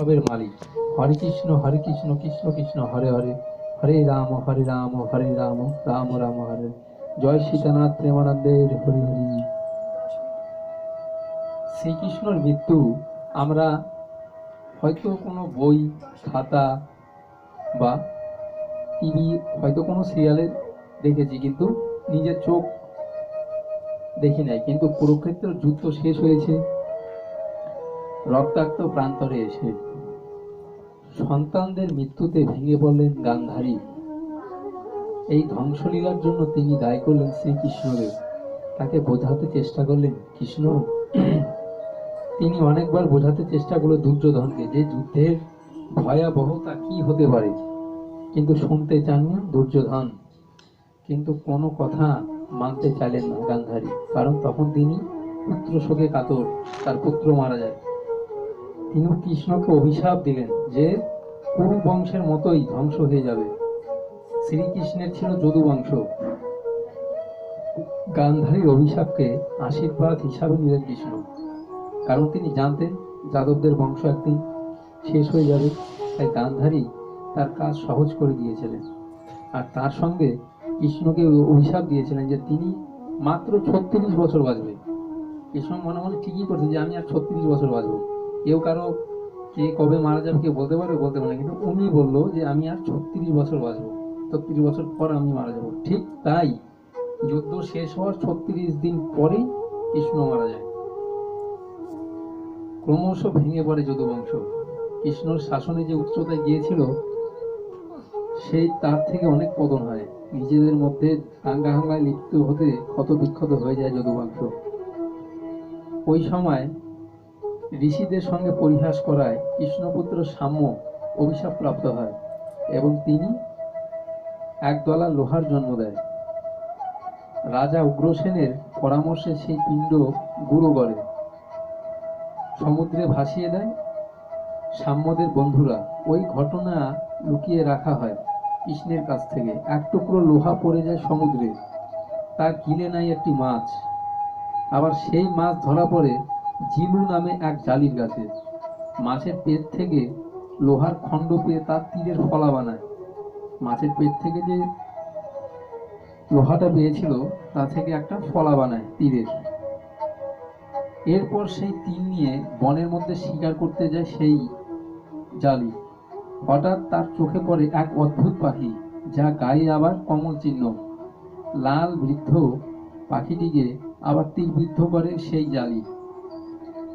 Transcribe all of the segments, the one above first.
সবের মালিক। হরে কৃষ্ণ কৃষ্ণ কৃষ্ণ হরে হরে, হরে রাম হরে রাম রাম রাম হরে। জয় সীতানাথ প্রেমানন্দের হরি হরি। শ্রীকৃষ্ণর মৃত্যু আমরা হয়তো কোনো বই, খাতা বা টিভি, হয়তো কোনো সিরিয়ালে দেখেছি, কিন্তু নিজের চোখ দেখি নাই। কিন্তু কুরুক্ষেত্রের যুদ্ধ শেষ হয়েছে রক্তাক্ত প্রান্তরে এসে। সন্তানদের মৃত্যুতে ভেঙে পড়লেন গান্ধারী। এই ধ্বংসলীলার জন্য তিনি দায়ী করলেন শ্রীকৃষ্ণকে। তাকে বোঝাতে চেষ্টা করলেন কৃষ্ণ। তিনি অনেকবার বোঝাতে চেষ্টা করলো দুর্যোধনকে যে যুদ্ধের ভয়াবহতা কি হতে পারে, কিন্তু শুনতে চাননি দুর্যোধন। কিন্তু কোনো কথা মানতে চাইলেন না গান্ধারী, কারণ তখন তিনি পুত্র শোকে কাতর, তার পুত্র মারা যায়। তিনি কৃষ্ণকে অভিশাপ দিলেন যে কুরু বংশের মতোই ধ্বংস হয়ে যাবে। শ্রীকৃষ্ণের ছিল যদু বংশ। গান্ধারীর অভিশাপকে আশীর্বাদ হিসাবে নিলেন কৃষ্ণ, কারণ তিনি জানতেন যাদবদের বংশ একদিন শেষ হয়ে যাবে। তাই গান্ধারী তার কাজ সহজ করে দিয়েছিলেন। আর তার সঙ্গে কৃষ্ণকে অভিশাপ দিয়েছিলেন যে তিনি মাত্র 36 বছর বাঁচবে। কৃষ্ণ মনে মনে ঠিকই করছে যে আমি আর 36 বছর বাঁচবো। কেউ কারো কে কবে মারা যাবে কেউ বলতে পারবে না, কিন্তু উনি বললো যে আমি আর 36 বছর বাঁচবো, 36 বছর পর আমি মারা যাবো। ঠিক তাই যুদ্ধ শেষ হওয়ার 36 দিন পরেই কৃষ্ণ মারা যায়। ক্রমশ ভেঙে পড়ে যদুবংশ। কৃষ্ণর শাসনে যে উচ্চতায় গিয়েছিল সেই তার থেকে অনেক পতন হয়। নিজেদের মধ্যে দাঙ্গা হাঙ্গায় লিপ্ত হতে ক্ষত বিক্ষত হয়ে যায় যদুবংশ। ওই সময় ঋষিদের সঙ্গে পরিহাস করায় কৃষ্ণপুত্র সাম্য অভিশাপ প্রাপ্ত হয় এবং তিনি একদলা লোহার জন্ম দেয়। রাজা উগ্রসেনের পরামর্শে সেই পিণ্ড গুঁড়ো করে সমুদ্রে ভাসিয়ে দেয় সাম্যদের বন্ধুরা। ওই ঘটনা লুকিয়ে রাখা হয় কৃষ্ণের কাছ থেকে। এক টুকরো লোহা পড়ে যায় সমুদ্রে, তার গিলে নাই একটি মাছ। আবার সেই মাছ ধরা পড়ে জিলু নামে এক জালির গাছে। মাছের পেট থেকে লোহার খণ্ড পেয়ে তার তীরের ফলা বানায়। মাছের পেট থেকে যে লোহাটা পেয়েছিল তা থেকে একটা ফলা বানায় তীরের। এরপর সেই তীর নিয়ে বনের মধ্যে শিকার করতে যায় সেই জালি। হঠাৎ তার চোখে পড়ে এক অদ্ভুত পাখি, যা গায়ে আবার কমল চিহ্ন। লাল বৃদ্ধ পাখিটিকে আবার তীরবিদ্ধ করে সেই জালি।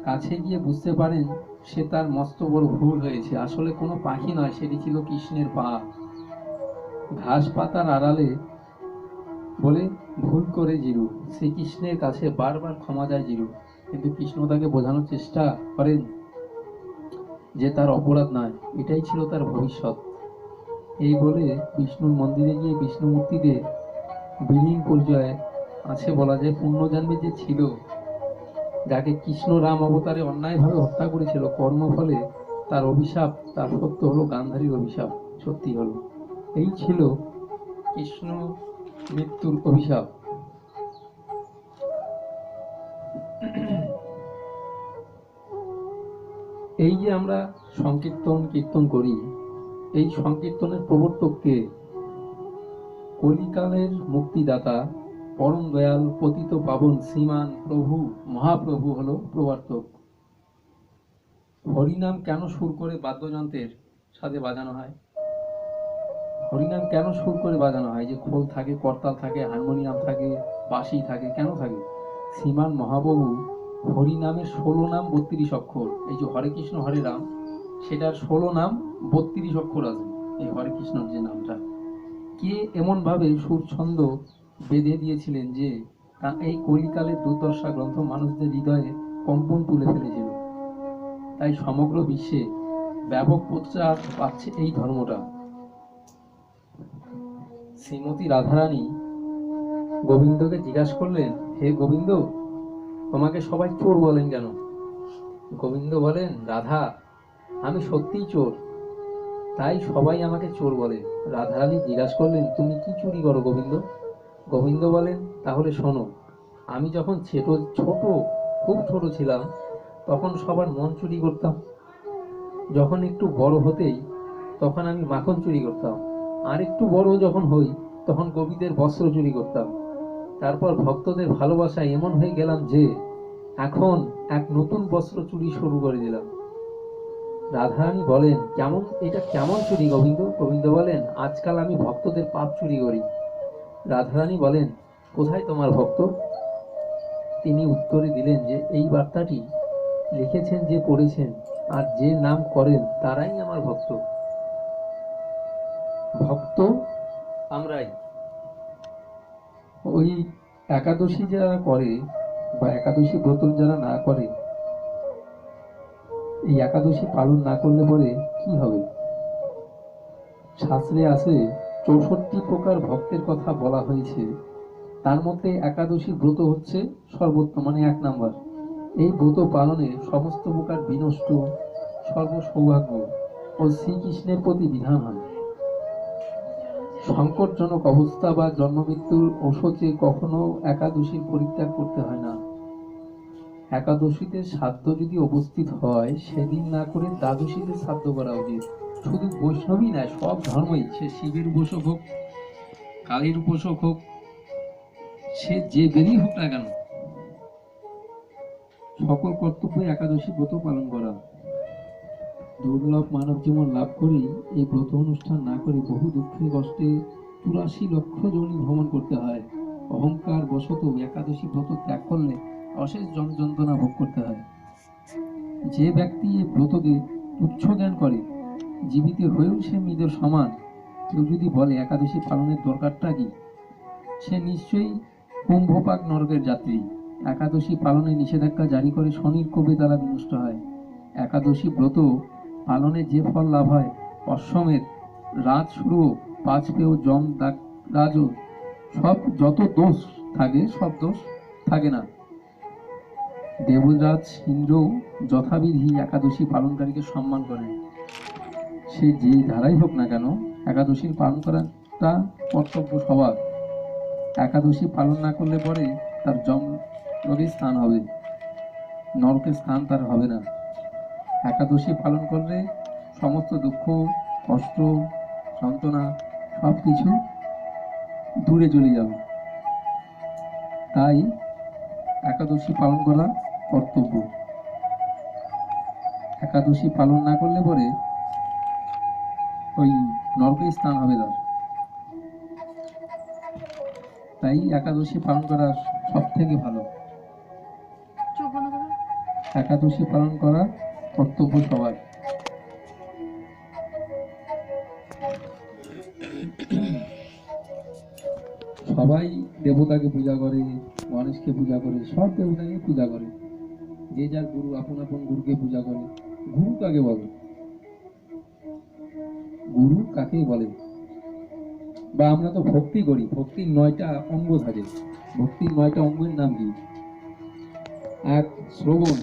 কাছে গিয়ে বুঝতে পারেন সে তার মস্ত বড় ভুল হয়েছে। আসলে কোনো পাখি নয়, সেটি ছিল কৃষ্ণের পা। ঘাস পাতার আড়ালে বলে ভুল করে জিরু শ্রীকৃষ্ণের কাছে বারবার ক্ষমা যায় জিরু, কিন্তু কৃষ্ণ তাকে বোঝানোর চেষ্টা করেন যে তার অপরাধ নয়, এটাই ছিল তার ভবিষ্যৎ। এই বলে বিষ্ণুর মন্দিরে গিয়ে বিষ্ণু মূর্তিতে বিলীন পরিচয় আছে, বলা যায় পুণ্যজন্মে যে ছিল, যাকে কৃষ্ণ রাম অবতারে অন্যায়ভাবে হত্যা করেছিল কর্মফলে, তার অভিশাপ, তার সত্য হলো গান্ধারীর অভিশাপ সত্যি হলো। এই ছিল কৃষ্ণ মৃত্যুর অভিশাপ। এই যে আমরা সংকীর্তন কীর্তন করি, এই সংকীর্তনের প্রবর্তক কে? কলিকালের মুক্তিদাতা পরম দয়াল পতিত পাবন শ্রীমান প্রভু মহাপ্রভু হলো প্রবর্তক। হরিনাম কেন সুর করে বাদ্যযন্ত্রের সাথে বাজানো হয়? হরিনাম কেন সুর করে বাজানো হয়? যে খোল থাকে, করতাল থাকে, হারমোনিয়াম থাকে, বাঁশি থাকে, কেন থাকে? শ্রীমান মহাপ্রভু হরিনামের 16 নাম 32 অক্ষর। এই যে হরে কৃষ্ণ হরে রাম, সেটার 16 নাম 32 অক্ষর আছে এই হরে কৃষ্ণর যে নামটা। কে এমন ভাবে সুর ছন্দ বেঁধে দিয়েছিলেন যে এই কলিকালের দুর্দশা গ্রন্থ মানুষদের হৃদয়ে কম্পন তুলে ফেলেছিল। তাই সমগ্র বিশ্বে ব্যাপক প্রচার পাচ্ছে এই ধর্মটা। শ্রীমতী রাধারানী গোবিন্দকে জিজ্ঞাসা করলেন, হে গোবিন্দ, তোমাকে সবাই চোর বলেন কেন? গোবিন্দ বলেন, রাধা, আমি সত্যিই চোর, তাই সবাই আমাকে চোর বলে। রাধারানী জিজ্ঞাসা করলেন, তুমি কি চুরি করো গোবিন্দ? গোবিন্দ বলেন, তাহলে শোনো, আমি যখন খুব ছোট ছিলাম, তখন সবার মন চুরি করতাম। যখন একটু বড় হতেই তখন আমি মাখন চুরি করতাম, আর একটু বড় যখন হই তখন গোপীদের বস্ত্র চুরি করতাম। তারপর ভক্তদের ভালোবাসায় এমন হয়ে গেলাম যে এখন এক নতুন বস্ত্র চুরি শুরু করে দিলাম। রাধারানী বলেন, এটা কেমন চুরি গোবিন্দ? গোবিন্দ বলেন, আজকাল আমি ভক্তদের পাপ চুরি করি। রাধারানী বলেন, কোথায় তোমার ভক্ত? তিনি উত্তরে দিলেন যে এই বার্তাটি লিখেছেন যে পড়েছেন আর যে নাম করেন তারাই আমার ভক্ত। ভক্ত আমরাই। ওই একাদশী যারা করে বা একাদশী ব্রত যারা না করে, এই একাদশী পালন না করলে পরে কি হবে? শাস্ত্রে আছে 64 প্রকার ভক্তের কথা বলা হয়েছে, তার মধ্যে একাদশী ব্রত হচ্ছে সর্বোত্তম, মানে 1 নাম্বার। এই ব্রত পালনে সমস্ত প্রকার বিনষ্ট সর্ব সৌভাগ্য ও শ্রীকৃষ্ণের প্রতি বিধান হয়। সংকটজনক অবস্থা বা জন্মমৃত্যুর ওষুধে কখনো একাদশীর পরিত্যাগ করতে হয় না। একাদশীতে শ্রাদ্ধ যদি উপস্থিত হয় সেদিন না করে দ্বাদশীতে শ্রাদ্ধ করা উচিত। শুধু বৈষ্ণবই নয়, সব ধর্মই, সে শিবের উপাসক হোক, কালীর উপাসক হোক, সে যে বেরই হোক না কেন, সকল কর্তব্য একাদশী ব্রত পালন করা। দুর্লভ মানব জীবন লাভ করেই এই ব্রত অনুষ্ঠান না করে বহু দুঃখে কষ্টে 84 লক্ষ যোনি ভ্রমণ করতে হয়। অহংকার বশত একাদশী ব্রত ত্যাগ করলে অশেষ যন্ত্রণা ভোগ করতে হয়। যে ব্যক্তি এই ব্রতকে তুচ্ছ জ্ঞান করে, জীবিত হয়েও সে মৃতের সমান, কেউ যদি বলে একাদশী পালনের দরকারটা কি, সে নিশ্চয়ই কুম্ভপাক নরকের যাত্রী। একাদশী পালনে নিষেধাজ্ঞা জারি করে শনির কোপে তারা বিনষ্ট হয়। একাদশী ব্রত পালনে যে ফল লাভ হয়, অশ্বমেধ, রাজ শুরু, বাজপেয়, যম, রাজ, সব যত দোষ থাকে সব দোষ থাকে না। দেবরাজ ইন্দ্র যথাবিধি একাদশী পালনকারীকে সম্মান করেন। সে যে ধারাই হোক না কেন, একাদশীর পালন করাটা কর্তব্য সবার। একাদশী পালন না করলে পরে তার যমলোকে স্থান হবে, নরকে স্থান তার হবে না। একাদশী পালন করলে সমস্ত দুঃখ, কষ্ট, যন্ত্রণা সবকিছু দূরে চলে যাবে। তাই একাদশী পালন করা কর্তব্য। একাদশী পালন না করলে পরে ওই নরকে স্থান হবে তার। তাই একাদশী পালন করা সব থেকে ভালো। একাদশী পালন করা কর্তব্য সবার। সবাই দেবতাকে পূজা করে, গণেশকে পূজা করে, সব দেবতাকে পূজা করে, যে যার গুরু আপন আপন গুরুকে পূজা করে। গুরু কাকে বলে? গুরু কাকে বলে? বা আমরা তো ভক্তি করি, ভক্তির 9টা অঙ্গ থাকে। ভক্তির 9টা অঙ্গের নাম কি? 1 শ্রবণ,